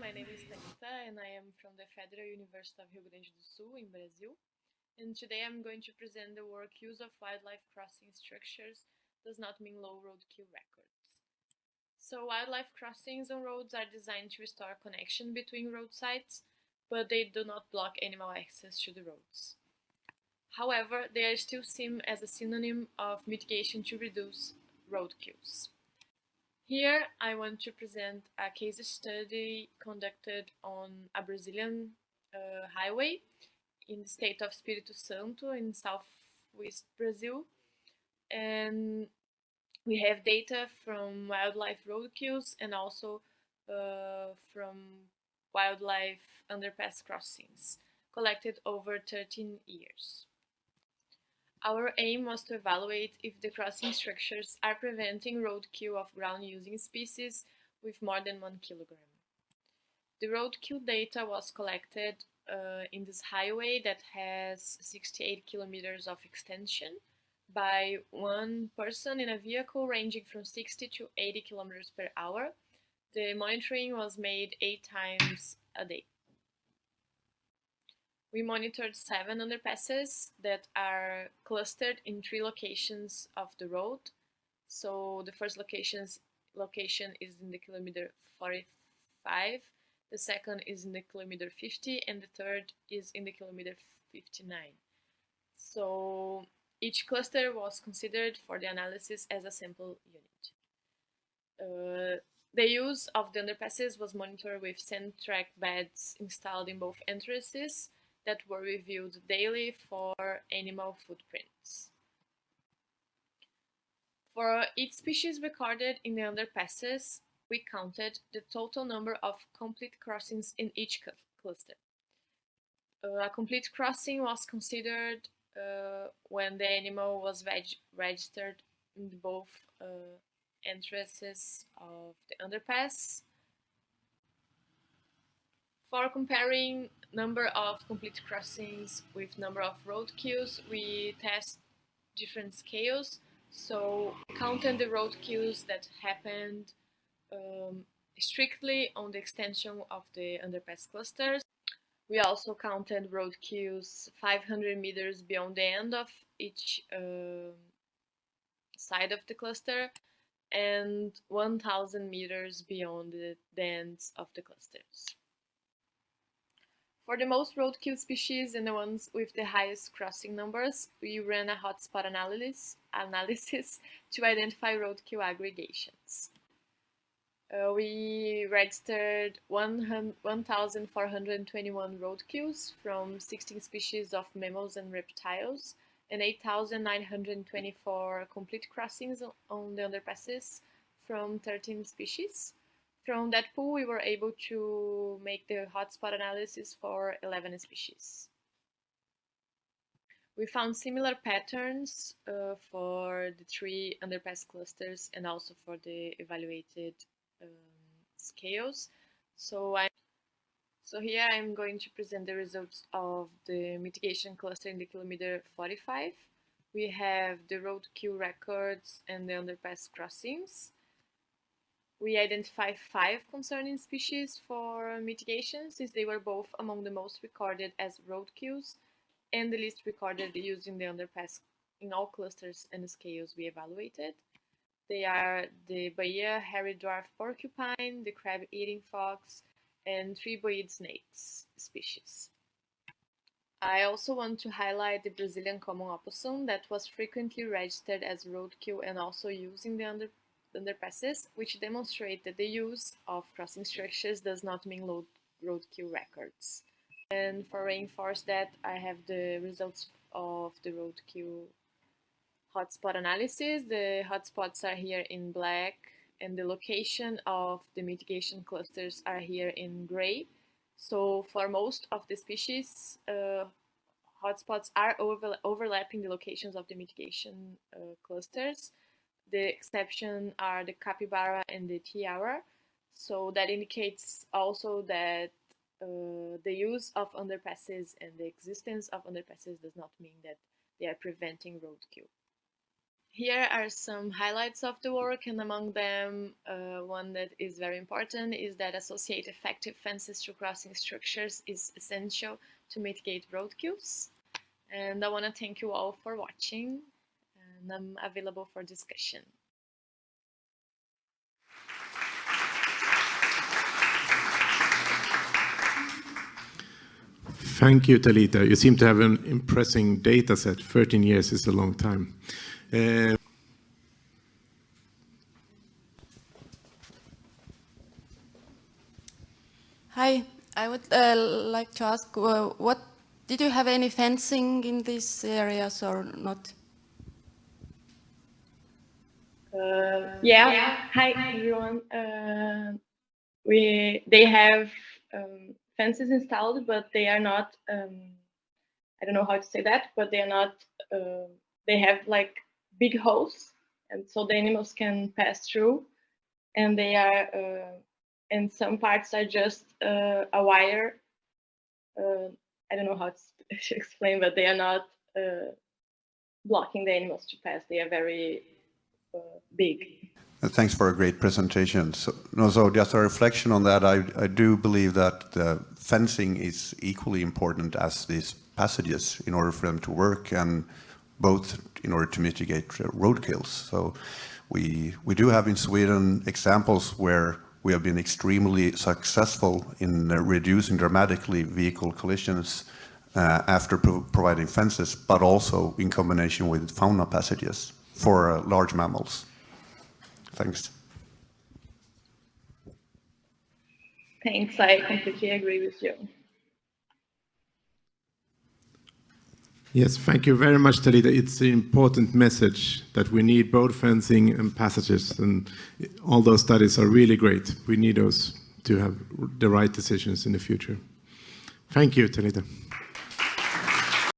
my name is Talita and I am from the Federal University of Rio Grande do Sul in Brazil. And today I'm going to present the work Use of Wildlife Crossing Structures Does Not Mean Low Roadkill Records. So wildlife crossings on roads are designed to restore connection between road sites, but they do not block animal access to the roads. However, they are still seen as a synonym of mitigation to reduce roadkills. Here, I want to present a case study conducted on a Brazilian highway in the state of Espírito Santo in southwest Brazil. And we have data from wildlife roadkills and also from wildlife underpass crossings collected over 13 years. Our aim was to evaluate if the crossing structures are preventing roadkill of ground-using species with more than 1 kilogram. The roadkill data was collected in this highway that has 68 kilometers of extension by one person in a vehicle ranging from 60 to 80 kilometers per hour. The monitoring was made 8 times a day. We monitored 7 underpasses that are clustered in 3 locations of the road. So the first location is in the kilometer 45, the second is in the kilometer 50, and the third is in the kilometer 59. So each cluster was considered for the analysis as a sample unit. The use of the underpasses was monitored with sand track beds installed in both entrances that were reviewed daily for animal footprints. For each species recorded in the underpasses, we counted the total number of complete crossings in each cluster. A complete crossing was considered when the animal was registered in both entrances of the underpass. For comparing number of complete crossings with number of roadkills, we test different scales. So we counted the roadkills that happened strictly on the extension of the underpass clusters. We also counted roadkills 500 meters beyond the end of each side of the cluster and 1,000 meters beyond the ends of the clusters. For the most roadkill species and the ones with the highest crossing numbers, we ran a hotspot analysis to identify roadkill aggregations. We registered 1,421 roadkills from 16 species of mammals and reptiles and 8,924 complete crossings on the underpasses from 13 species. From that pool, we were able to make the hotspot analysis for 11 species. We found similar patterns for the 3 underpass clusters and also for the evaluated scales. So here I'm going to present the results of the mitigation cluster in the kilometer 45. We have the roadkill records and the underpass crossings. We identified 5 concerning species for mitigation, since they were both among the most recorded as roadkills and the least recorded using the underpass in all clusters and scales we evaluated. They are the Bahia hairy dwarf porcupine, the crab-eating fox, and 3-boid snakes species. I also want to highlight the Brazilian common opossum that was frequently registered as roadkill and also using the underpasses, which demonstrate that the use of crossing structures does not mean low roadkill records. And for reinforce that, I have the results of the roadkill hotspot analysis. The hotspots are here in black, and the location of the mitigation clusters are here in gray. So for most of the species, hotspots are overlapping the locations of the mitigation clusters. The exception are the capybara and the tiara. So that indicates also that the use of underpasses and the existence of underpasses does not mean that they are preventing roadkill. here are some highlights of the work, and among them, one that is very important is that associate effective fences to crossing structures is essential to mitigate roadkills. And I want to thank you all for watching, and I'm available for discussion. Thank you, Talita. You seem to have an impressive data set. 13 years is a long time. Hi, I would like to ask, what did you have any fencing in these areas or not? Yeah. Hi everyone. They have fences installed, but they are not. I don't know how to say that, but they are not. They have like big holes, and so the animals can pass through. And they are, and some parts are just a wire. I don't know how to explain, but they are not blocking the animals to pass. They are very big. Thanks for a great presentation. So just a reflection on that, I do believe that the fencing is equally important as these passages in order for them to work, and both in order to mitigate roadkills. So we do have in Sweden examples where we have been extremely successful in reducing dramatically vehicle collisions after providing fences, but also in combination with fauna passages for large mammals. Thanks. Thanks, I completely agree with you. Yes, thank you very much, Talita. It's an important message that we need both fencing and passages, and all those studies are really great. We need those to have the right decisions in the future. Thank you, Talita.